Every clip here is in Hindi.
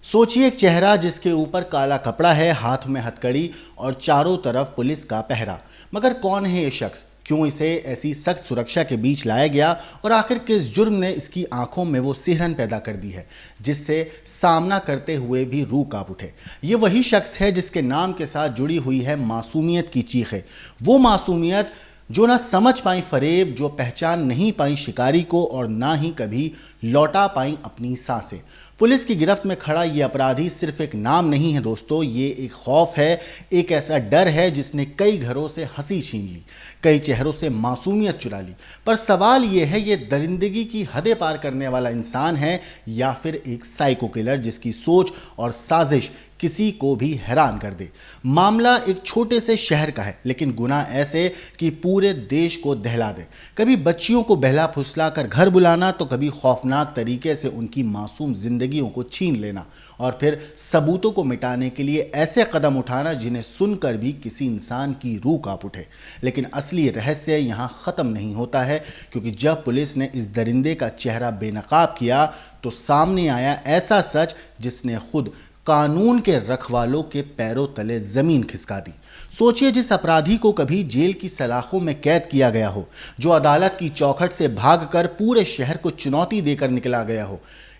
सोचिए एक चेहरा जिसके ऊपर काला कपड़ा है, हाथ में हथकड़ी और चारों तरफ पुलिस का पहरा। मगर कौन है ये शख्स? क्यों इसे ऐसी सख्त सुरक्षा के बीच लाया गया और आखिर किस जुर्म ने इसकी आंखों में वो सिहरन पैदा कर दी है जिससे सामना करते हुए भी रूह कांप उठे? ये वही शख्स है जिसके नाम के साथ जुड़ी हुई है मासूमियत की चीखें। वो मासूमियत जो ना समझ पाई फरेब, जो पहचान नहीं पाई शिकारी को और ना ही कभी लौटा पाई अपनी सांसें। पुलिस की गिरफ्त में खड़ा ये अपराधी सिर्फ एक नाम नहीं है दोस्तों, ये एक खौफ है, एक ऐसा डर है जिसने कई घरों से हंसी छीन ली, कई चेहरों से मासूमियत चुरा ली। पर सवाल ये है, ये दरिंदगी की हदें पार करने वाला इंसान है या फिर एक साइको किलर जिसकी सोच और साजिश किसी को भी हैरान कर दे। मामला एक छोटे से शहर का है, लेकिन गुनाह ऐसे कि पूरे देश को दहला दे। कभी बच्चियों को बहला फुसला कर घर बुलाना, तो कभी खौफनाक तरीके से उनकी मासूम जिंदगियों को छीन लेना और फिर सबूतों को मिटाने के लिए ऐसे कदम उठाना जिन्हें सुनकर भी किसी इंसान की रूह कांप उठे। लेकिन असली रहस्य यहाँ ख़त्म नहीं होता है, क्योंकि जब पुलिस ने इस दरिंदे का चेहरा बेनकाब किया तो सामने आया ऐसा सच जिसने खुद कानून के रखवालों के पैरों तले जमीन खिसका दी। सोचिए, जिस अपराधी को कभी जेल की सलाखों में कैद किया गया हो, जो अदालत की चौखट से भागकर पूरे शहर को चुनौती देकर निकला गया हो,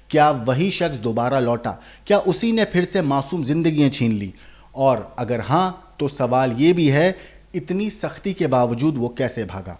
क्या वही शख्स दोबारा लौटा? क्या उसी ने फिर से मासूम जिंदगियां छीन ली? और अगर हां, तो सवाल यह भी है, इतनी सख्ती के बावजूद वो कैसे भागा?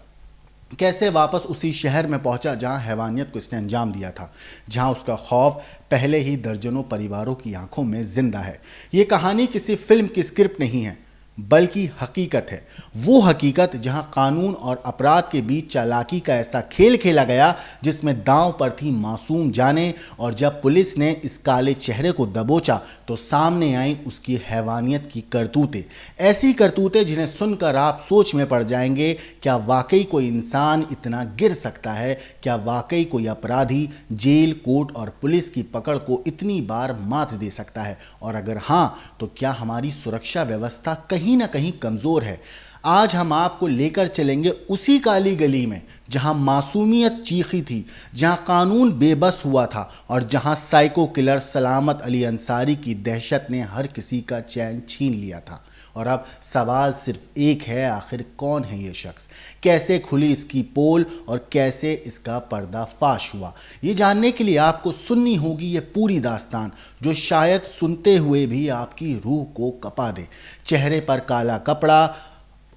कैसे वापस उसी शहर में पहुंचा जहां हैवानियत को इसने अंजाम दिया था, जहां उसका खौफ पहले ही दर्जनों परिवारों की आंखों में जिंदा है? ये कहानी किसी फिल्म की स्क्रिप्ट नहीं है, बल्कि हकीकत है। वो हकीकत जहां कानून और अपराध के बीच चालाकी का ऐसा खेल खेला गया जिसमें दांव पर थी मासूम जानें, और जब पुलिस ने इस काले चेहरे को दबोचा तो सामने आई उसकी हैवानियत की करतूतें। ऐसी करतूतें जिन्हें सुनकर आप सोच में पड़ जाएंगे, क्या वाकई कोई इंसान इतना गिर सकता है? क्या वाकई कोई अपराधी जेल, कोर्ट और पुलिस की पकड़ को इतनी बार मात दे सकता है? और अगर हां, तो क्या हमारी सुरक्षा व्यवस्था कहीं ना कहीं कमजोर है? आज हम आपको लेकर चलेंगे उसी काली गली में जहां मासूमियत चीखी थी, जहां कानून बेबस हुआ था और जहां साइको किलर सलामत अली अंसारी की दहशत ने हर किसी का चैन छीन लिया था। और अब सवाल सिर्फ एक है, आखिर कौन है ये शख्स? कैसे खुली इसकी पोल और कैसे इसका पर्दाफाश हुआ? ये जानने के लिए आपको सुननी होगी ये पूरी दास्तान, जो शायद सुनते हुए भी आपकी रूह को कपा दे। चेहरे पर काला कपड़ा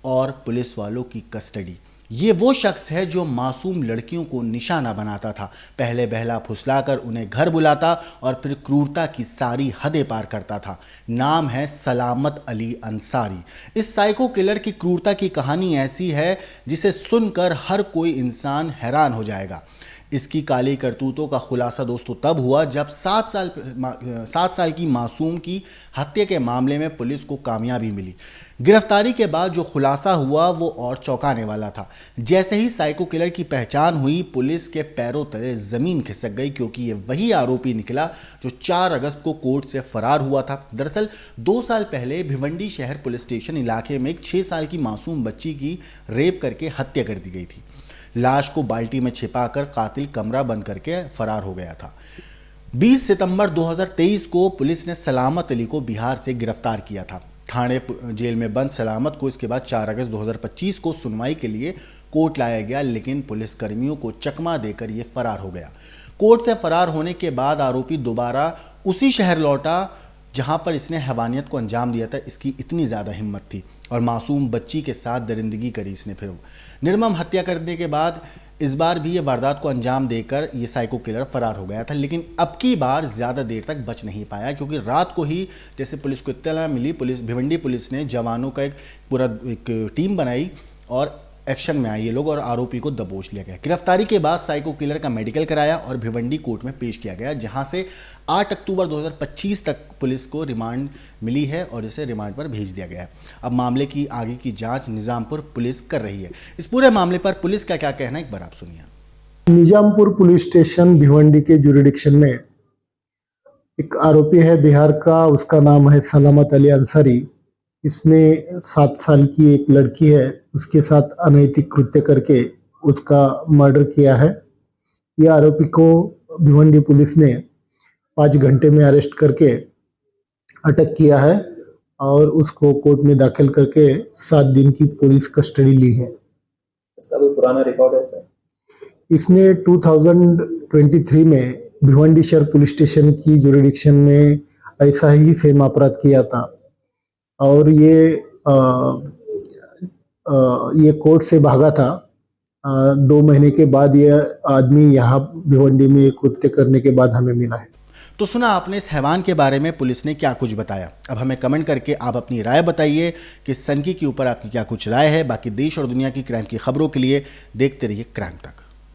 और पुलिस वालों की कस्टडी। ये वो शख्स है जो मासूम लड़कियों को निशाना बनाता था, पहले बहला फुसलाकर उन्हें घर बुलाता और फिर क्रूरता की सारी हदें पार करता था। नाम है सलामत अली अंसारी। इस साइको किलर की क्रूरता की कहानी ऐसी है जिसे सुनकर हर कोई इंसान हैरान हो जाएगा। इसकी काली करतूतों का खुलासा दोस्तों तब हुआ जब 7 साल की मासूम की हत्या के मामले में पुलिस को कामयाबी मिली। गिरफ्तारी के बाद जो खुलासा हुआ वो और चौंकाने वाला था। जैसे ही साइको किलर की पहचान हुई, पुलिस के पैरों तले जमीन खिसक गई, क्योंकि ये वही आरोपी निकला जो 4 अगस्त को कोर्ट से फरार हुआ था। दरअसल 2 साल पहले भिवंडी शहर पुलिस स्टेशन इलाके में एक 6 साल की मासूम बच्ची की रेप करके हत्या कर दी गई थी। लाश को बाल्टी में छिपाकर कातिल कमरा बंद करके फरार हो गया था। 20 सितंबर 2023 को पुलिस ने सलामत अली को बिहार से गिरफ्तार किया था। थाने जेल में बंद सलामत को इसके बाद 4 अगस्त 2025 को सुनवाई के लिए कोर्ट लाया गया, लेकिन पुलिसकर्मियों को चकमा देकर यह फरार हो गया। कोर्ट से फरार होने के बाद आरोपी दोबारा उसी शहर लौटा जहां पर इसने हैवानियत को अंजाम दिया था। इसकी इतनी ज़्यादा हिम्मत थी और मासूम बच्ची के साथ दरिंदगी करी इसने। फिर निर्मम हत्या करने के बाद इस बार भी ये वारदात को अंजाम देकर ये साइको किलर फरार हो गया था, लेकिन अब की बार ज़्यादा देर तक बच नहीं पाया, क्योंकि रात को ही जैसे पुलिस को इत्तला मिली, भिवंडी पुलिस ने जवानों का एक टीम बनाई और एक्शन में आए ये लोग और आरोपी को दबोच लिया गया। गिरफ्तारी के बाद साइको किलर का मेडिकल कराया और भिवंडी कोर्ट में पेश किया गया, जहां से 8 अक्टूबर 2025 तक पुलिस को रिमांड मिली है और इसे रिमांड पर भेज दिया गया है। अब मामले की आगे की जांच निजामपुर पुलिस कर रही है। इस पूरे मामले पर पुलिस का क्या कहना है, एक बार आप सुनिए। निजामपुर पुलिस स्टेशन भिवंडी के जुरिडिक्शन में एक आरोपी है बिहार का, उसका नाम है सलामत अली अंसारी। इसने 7 साल की एक लड़की है, उसके साथ अनैतिक कृत्य करके उसका मर्डर किया है। यह आरोपी को भिवंडी पुलिस ने 5 घंटे में अरेस्ट करके अटक किया है और उसको कोर्ट में दाखिल करके 7 दिन की पुलिस कस्टडी ली है। इसका कोई पुराना रिकॉर्ड है सर? इसने 2023 में भिवंडी शहर पुलिस स्टेशन की जुरिडिक्शन में ऐसा ही सेम अपराध किया था और ये कोर्ट से भागा था। 2 महीने के बाद ये आदमी यहाँ भिवंडी में कृत्य करने के बाद हमें मिला है। तो सुना आपने इस हैवान के बारे में पुलिस ने क्या कुछ बताया। अब हमें कमेंट करके आप अपनी राय बताइए कि सनकी के ऊपर आपकी क्या कुछ राय है। बाकी देश और दुनिया की क्राइम की खबरों के लिए देखते रहिए क्राइम तक।